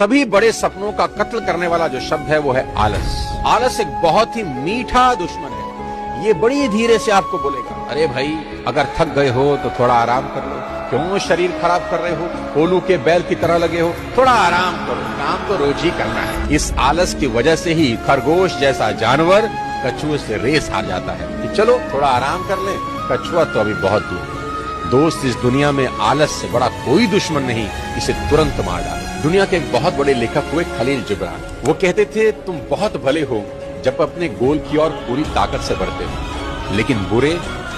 सभी बड़े सपनों का कत्ल करने वाला जो शब्द है वो है आलस। आलस एक बहुत ही मीठा दुश्मन है। ये बड़ी धीरे से आपको बोलेगा, अरे भाई अगर थक गए हो तो थोड़ा आराम कर लो, क्यों शरीर खराब कर रहे हो, कोलू के बैल की तरह लगे हो, थोड़ा आराम करो, काम तो रोज ही करना है। इस आलस की वजह से ही खरगोश जैसा जानवर कछुए से रेस हार जाता है कि चलो थोड़ा आराम कर ले, कछुआ तो अभी बहुत दूर है। दोस्त, इस दुनिया में आलस से बड़ा कोई दुश्मन नहीं, इसे तुरंत मार डालो। दुनिया के एक बहुत बड़े लेखक हुए खलील जिब्रान। वो कहते थे, तुम बहुत भले हो जब अपने गोल की ओर पूरी ताकत से बढ़ते हो, लेकिन बुरे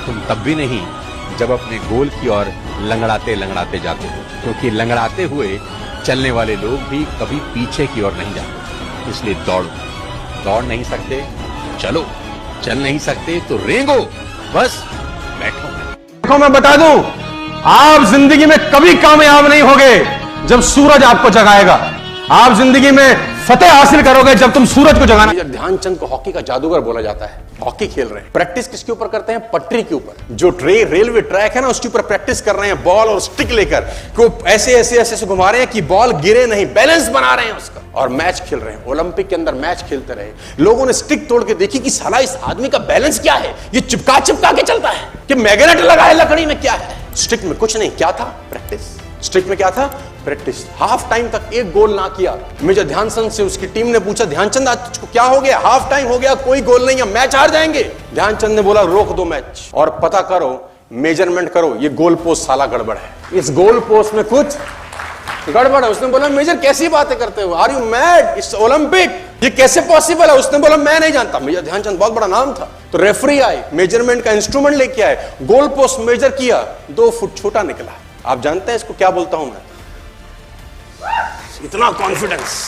तुम तब भी नहीं जब अपने गोल की ओर लंगड़ाते लंगड़ाते जाते हो, क्योंकि लंगड़ाते हुए चलने वाले लोग भी कभी पीछे की ओर नहीं जाते। इसलिए दौड़ नहीं सकते चलो, चल नहीं सकते तो रेंगो, बस बैठो। मैं बता दूं, आप जिंदगी में कभी कामयाब नहीं होगे जब सूरज आपको जगाएगा। आप जिंदगी में फतेह हासिल करोगे जब तुम सूरज को जगाना। ध्यानचंद को हॉकी का जादूगर बोला जाता है। हॉकी खेल रहे हैं, प्रैक्टिस किसके ऊपर करते हैं? पटरी के ऊपर। जो रेलवे ट्रैक है ना, उसके ऊपर प्रैक्टिस कर रहे हैं, बॉल और स्टिक लेकर को ऐसे घुमा रहे हैं कि बॉल गिरे नहीं, बैलेंस बना रहे हैं उसका, और मैच खेल रहे हैं। ओलंपिक के अंदर मैच खेलते रहे, लोगों ने स्टिक तोड़ के देखी कि साला इस आदमी का बैलेंस क्या है, ये चिपका के चलता है कि मैग्नेट लगा है लकड़ी में, क्या है? स्टिक में कुछ नहीं, क्या था? प्रैक्टिस। स्टिक में क्या था? प्रैक्टिस। हाफ टाइम तक एक गोल ना किया। मेजर ध्यानचंद से उसकी टीम ने पूछा, ध्यानचंद आज तुझको क्या हो गया? हाफ टाइम हो गया, कोई गोल नहीं है, मैच हार जाएंगे। ध्यानचंद ने बोला, रोक दो मैच और पता करो, मेजरमेंट करो, ये गोल पोस्ट साला गड़बड़ है, इस गोल पोस्ट में कुछ गड़बड़ है। उसने बोला, मेजर कैसी बातें करते हो, are you mad, it's Olympic, ये कैसे पॉसिबल है? उसने बोला, मैं नहीं जानता। मेजर ध्यानचंद बहुत बड़ा नाम था। तो रेफरी आए, मेजरमेंट का इंस्ट्रूमेंट लेके आए, गोल पोस्ट मेजर किया, 2 फुट छोटा निकला। आप जानते हैं इसको क्या बोलता हूं मैं? इतना कॉन्फिडेंस,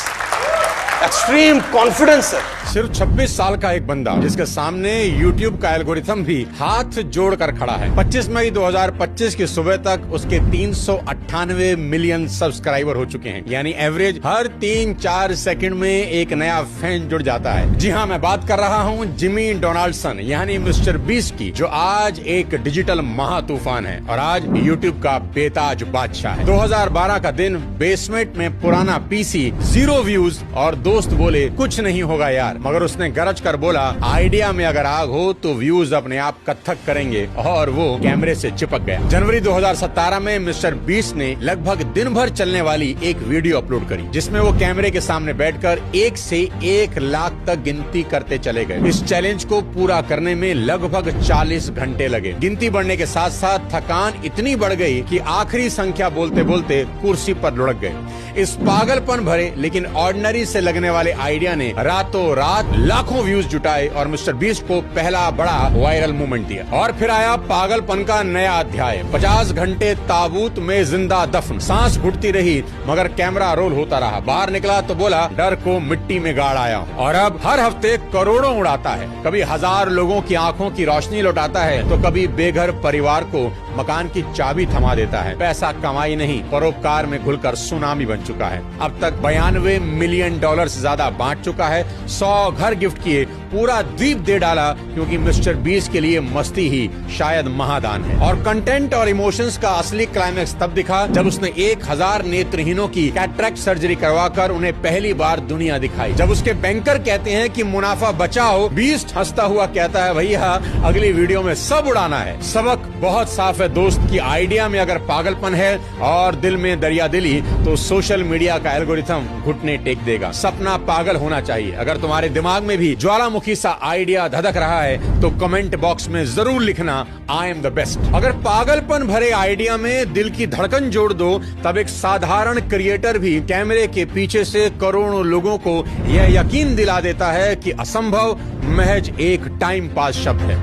एक्सट्रीम कॉन्फिडेंस है। सिर्फ 26 साल का एक बंदा जिसके सामने YouTube का एल्गोरिथम भी हाथ जोड़कर खड़ा है। 25 मई 2025 की सुबह तक उसके 398 मिलियन सब्सक्राइबर हो चुके हैं, यानी एवरेज हर 3-4 सेकंड में एक नया फैन जुड़ जाता है। जी हाँ, मैं बात कर रहा हूँ जिमी डोनाल्डसन यानी मिस्टर बीस्ट की, जो आज एक डिजिटल महातूफान है और आज YouTube का बेताज बादशाह है। 2012 का दिन, बेसमेंट में पुराना PC, 0 व्यूज, और दोस्त बोले कुछ नहीं होगा यार, मगर उसने गरज कर बोला, आइडिया में अगर आग हो तो व्यूज अपने आप कत्थक करेंगे, और वो कैमरे से चिपक गया। जनवरी 2017 में मिस्टर बीस्ट ने लगभग दिन भर चलने वाली एक वीडियो अपलोड करी, जिसमें वो कैमरे के सामने बैठकर 1 से 1 लाख तक गिनती करते चले गए। इस चैलेंज को पूरा करने में लगभग 40 घंटे लगे। गिनती बढ़ने के साथ साथ थकान इतनी बढ़ गई कि आखिरी संख्या बोलते बोलते कुर्सी पर लुढ़क गए। इस पागलपन भरे लेकिन ऑर्डिनरी से लगने वाले आइडिया ने रातों रात लाखों व्यूज जुटाए और मिस्टर बीस्ट को पहला बड़ा वायरल मूवमेंट दिया। और फिर आया पागलपन का नया अध्याय। 50 घंटे ताबूत में जिंदा दफन, सांस घुटती रही मगर कैमरा रोल होता रहा। बाहर निकला तो बोला, डर को मिट्टी में गाड़ आया। और अब हर हफ्ते करोड़ों उड़ाता है, कभी 1000 लोगों की आंखों की रोशनी लौटाता है, तो कभी बेघर परिवार को मकान की चाबी थमा देता है। पैसा कमाई नहीं, परोपकार में घुलकर सुनामी बन चुका है। अब तक $92 मिलियन से ज्यादा बांट चुका है, 100 घर गिफ्ट किए, पूरा द्वीप दे डाला, क्योंकि मिस्टर बीस्ट के लिए मस्ती ही शायद महादान है। और कंटेंट और इमोशंस का असली क्लाइमैक्स तब दिखा जब उसने 1000 नेत्रहीनों की कैटरेक्ट सर्जरी करवाकर उन्हें पहली बार दुनिया दिखाई। जब उसके बैंकर कहते हैं कि मुनाफा बचाओ, बीस्ट हंसता हुआ कहता है, भैया अगली वीडियो में सब उड़ाना है। सबक बहुत साफ है दोस्त की आइडिया में अगर पागलपन है और दिल में दरियादिली, तो सोशल मीडिया का एल्गोरिथम घुटने टेक देगा। सपना पागल होना चाहिए। अगर तुम्हारे दिमाग में भी ज्वालामुखी सा आइडिया धधक रहा है तो कमेंट बॉक्स में जरूर लिखना, आई एम द बेस्ट। अगर पागलपन भरे आइडिया में दिल की धड़कन जोड़ दो, तब एक साधारण क्रिएटर भी कैमरे के पीछे से करोड़ों लोगों को यह यकीन दिला देता है कि असंभव महज एक टाइम पास शब्द है।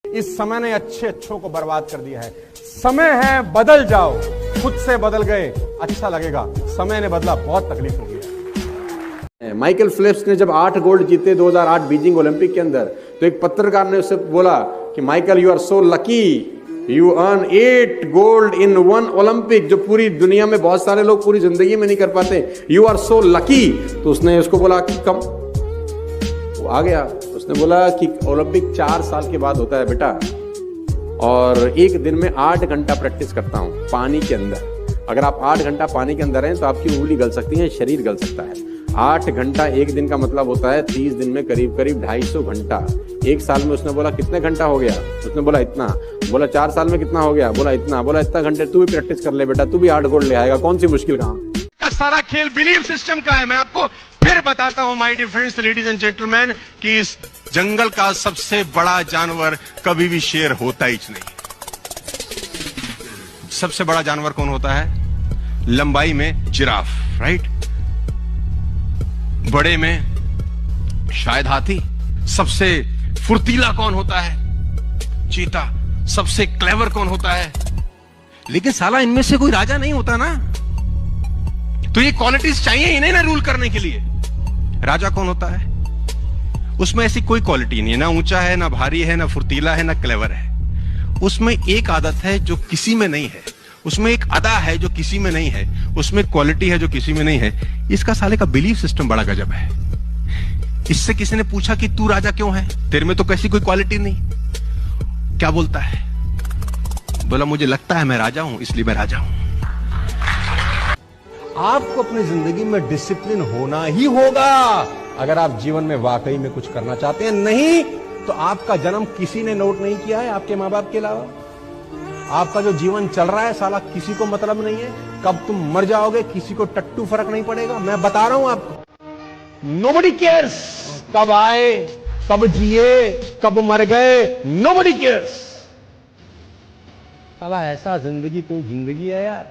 इस समय ने अच्छों को बर्बाद कर दिया है। समय है, बदल जाओ, खुद से बदल गए, अच्छा लगेगा। समय ने बदला, बहुत तकलीफ होगी। माइकल फेल्प्स ने जब 8 गोल्ड जीते 2008 बीजिंग ओलंपिक के अंदर, तो एक पत्रकार ने उससे बोला कि Michael, you are so lucky, you earn 8 gold in 1 Olympic, जो पूरी दुनिया में बहुत सारे लोग पूरी जिंदगी में नहीं कर पाते, यू आर सो लकी। तो उसने उसको बोला कि कम, वो आ गया। उसने बोला कि ओलंपिक 4 साल के बाद होता है बेटा, और एक दिन में 8 घंटा प्रैक्टिस करता हूं पानी के अंदर। अगर आप 8 घंटा पानी के अंदर हैं तो आपकी उंगली गल सकती है, शरीर गल सकता है। 8 घंटा एक दिन का मतलब होता है 30 दिन में करीब करीब 250 घंटा। एक साल में उसने बोला कितने घंटा हो गया, उसने बोला इतना। बोला 4 साल में कितना हो गया, बोला इतना। बोला इतना घंटे तू भी प्रैक्टिस कर ले बेटा, तू भी 8 गोल्ड ले आएगा, कौन सी मुश्किल काम। सारा खेल बिलीफ सिस्टम का है। मैं आपको फिर बताता हूं my dear friends, ladies and gentleman, कि इस जंगल का सबसे बड़ा जानवर कभी भी शेर होता ही नहीं। सबसे बड़ा जानवर कौन होता है? लंबाई में जिराफ, राइट। बड़े में शायद हाथी। सबसे फुर्तीला कौन होता है? चीता। सबसे क्लेवर कौन होता है? लेकिन साला इनमें से कोई राजा नहीं होता ना, तो ये क्वालिटीज चाहिए ही नहीं ना रूल करने के लिए। राजा कौन होता है? उसमें ऐसी कोई क्वालिटी नहीं है, ना ऊंचा है, ना भारी है, ना फुर्तीला है, ना क्लेवर है। उसमें एक आदत है जो किसी में नहीं है, उसमें एक अदा है जो किसी में नहीं है, उसमें क्वालिटी है जो किसी में नहीं है। इसका साले का बिलीफ सिस्टम बड़ा गजब है। इससे किसी ने पूछा कि तू राजा क्यों है, तेरे में तो कैसी कोई क्वालिटी नहीं। क्या बोलता है? बोला मुझे लगता है मैं राजा हूं, इसलिए मैं राजा हूं। आपको अपनी जिंदगी में डिसिप्लिन होना ही होगा अगर आप जीवन में वाकई में कुछ करना चाहते हैं। नहीं तो आपका जन्म किसी ने नोट नहीं किया है आपके मां बाप के अलावा। आपका जो जीवन चल रहा है साला किसी को मतलब नहीं है। कब तुम मर जाओगे किसी को टट्टू फर्क नहीं पड़ेगा। मैं बता रहा हूं आपको, नोबडी केयर्स कब आए, कब जिए, कब मर गए, नोबडी केयर्स। साला ऐसा जिंदगी कोई जिंदगी है यार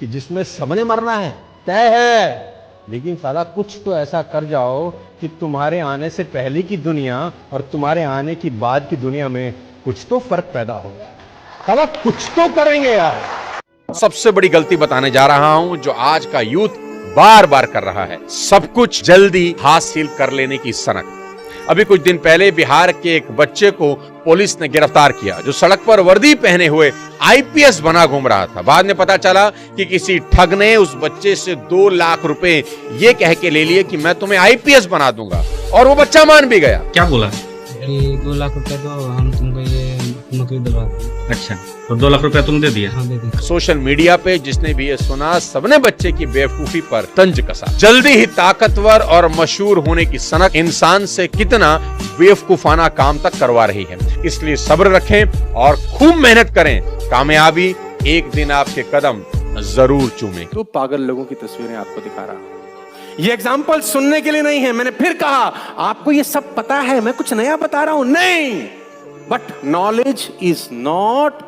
कि जिसमें सबने मरना है, तय है। लेकिन साला कुछ तो ऐसा कर जाओ कि तुम्हारे आने से पहले की दुनिया और तुम्हारे आने की बाद की दुनिया में कुछ तो फर्क पैदा हो। साला कुछ तो करेंगे यार। सबसे बड़ी गलती बताने जा रहा हूं जो आज का यूथ बार बार कर रहा है, सब कुछ जल्दी हासिल कर लेने की सनक। अभी कुछ दिन पहले बिहार के एक बच्चे को पुलिस ने गिरफ्तार किया जो सड़क पर वर्दी पहने हुए आईपीएस बना घूम रहा था। बाद में पता चला कि किसी ठग ने उस बच्चे से 2 लाख रुपए ये कह के ले लिए कि मैं तुम्हें आईपीएस बना दूंगा, और वो बच्चा मान भी गया। क्या बोला? 2 लाख रुपए दो, हम तुमको ये नौकरी दिलवा देंगे। अच्छा, तो 2 लाख रुपया तुम दे दिया? हाँ दे दिया। सोशल मीडिया पे जिसने भी ये सुना, सबने बच्चे की बेवकूफी पर तंज कसा। जल्दी ही ताकतवर और मशहूर होने की सनक इंसान से कितना बेवकूफाना काम तक करवा रही है। इसलिए सब्र रखें और खूब मेहनत करें, कामयाबी एक दिन आपके कदम जरूर चूमे। तो पागल लोगों की तस्वीरें आपको दिखा रहा हूं। ये एग्जाम्पल सुनने के लिए नहीं है। मैंने फिर कहा आपको ये सब पता है, मैं कुछ नया बता रहा हूं, नहीं। But knowledge is not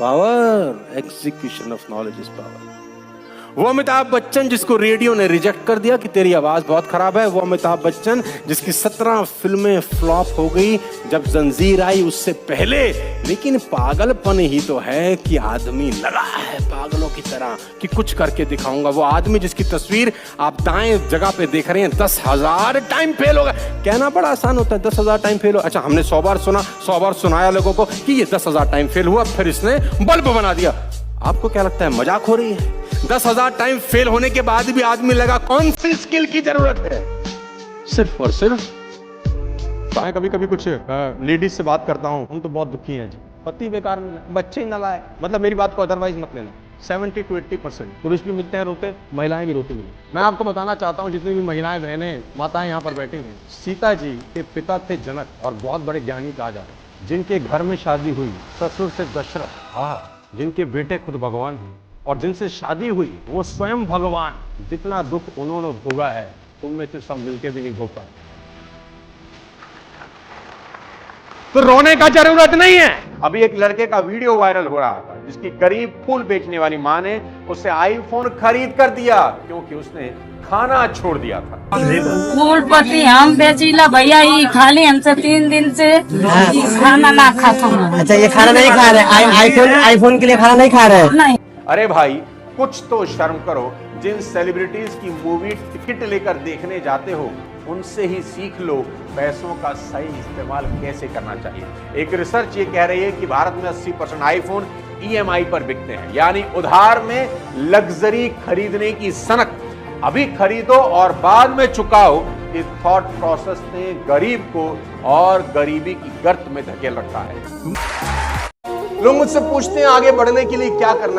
power, execution of knowledge is power. वो अमिताभ बच्चन जिसको रेडियो ने रिजेक्ट कर दिया कि तेरी आवाज बहुत खराब है, वो अमिताभ बच्चन जिसकी 17 फिल्में फ्लॉप हो गई जब जंजीर आई उससे पहले। लेकिन पागलपन ही तो है कि आदमी लगा है पागलों की तरह कि कुछ करके दिखाऊंगा। वो आदमी जिसकी तस्वीर आप दाएं जगह पे देख रहे हैं 10,000 टाइम फेल हो गया। कहना बड़ा आसान होता है 10,000 टाइम फेल हो। अच्छा, हमने 100 बार सुना, 100 बार सुनाया लोगों को कि ये 10,000 टाइम फेल हुआ, फिर इसने बल्ब बना दिया। आपको क्या लगता है मजाक हो रही है? 10,000 टाइम फेल होने के बाद भी आदमी लगा। कौन सी स्किल की जरूरत है? सिर्फ और सिर्फ कभी कभी कुछ लेडीज से बात करता हूँ, हम तो बहुत दुखी हैं जी, पति बेकार मिला, बच्चे ही नलाए। मतलब मेरी बात को अदरवाइज मत लेना। 70 to 80% पुरुष भी मिलते हैं रोते, महिलाएं भी रोती मिली। मैं आपको बताना चाहता हूँ जितनी भी महिलाएं बहनें माताएं यहाँ पर बैठी हैं, सीता जी के पिता थे जनक और बहुत बड़े ज्ञानी कहा जाता है, जिनके घर में शादी हुई ससुर से दशरथ, जिनके बेटे खुद भगवान हुए और जिनसे शादी हुई वो स्वयं भगवान। जितना दुख उन्होंने भोगा है तुम से सब मिलके भी नहीं भोग पाते। तो रोने का जरूरत नहीं है। अभी एक लड़के का वीडियो वायरल हो रहा था जिसकी गरीब फूल बेचने वाली मां ने उसे आईफोन खरीद कर दिया क्योंकि उसने खाना छोड़ दिया था। फूलपति हम बेचीला भैया, ये खाली हमसे 3 दिन से खाना ना खाता हूँ। अच्छा, ये खाना नहीं खा रहे? आईफोन के लिए खाना नहीं खा रहे? नहीं। अरे भाई कुछ तो शर्म करो। जिन सेलिब्रिटीज की मूवी टिकट लेकर देखने जाते हो उनसे ही सीख लो पैसों का सही इस्तेमाल कैसे करना चाहिए। एक रिसर्च ये कह रही है कि भारत में 80% आईफोन ईएमआई पर बिकते हैं, यानी उधार में लग्जरी खरीदने की सनक। अभी खरीदो और बाद में चुकाओ, इस थॉट प्रोसेस ने गरीब को और गरीबी की गर्त में धकेल रखा है। लोग मुझसे पूछते हैं आगे बढ़ने के लिए क्या करना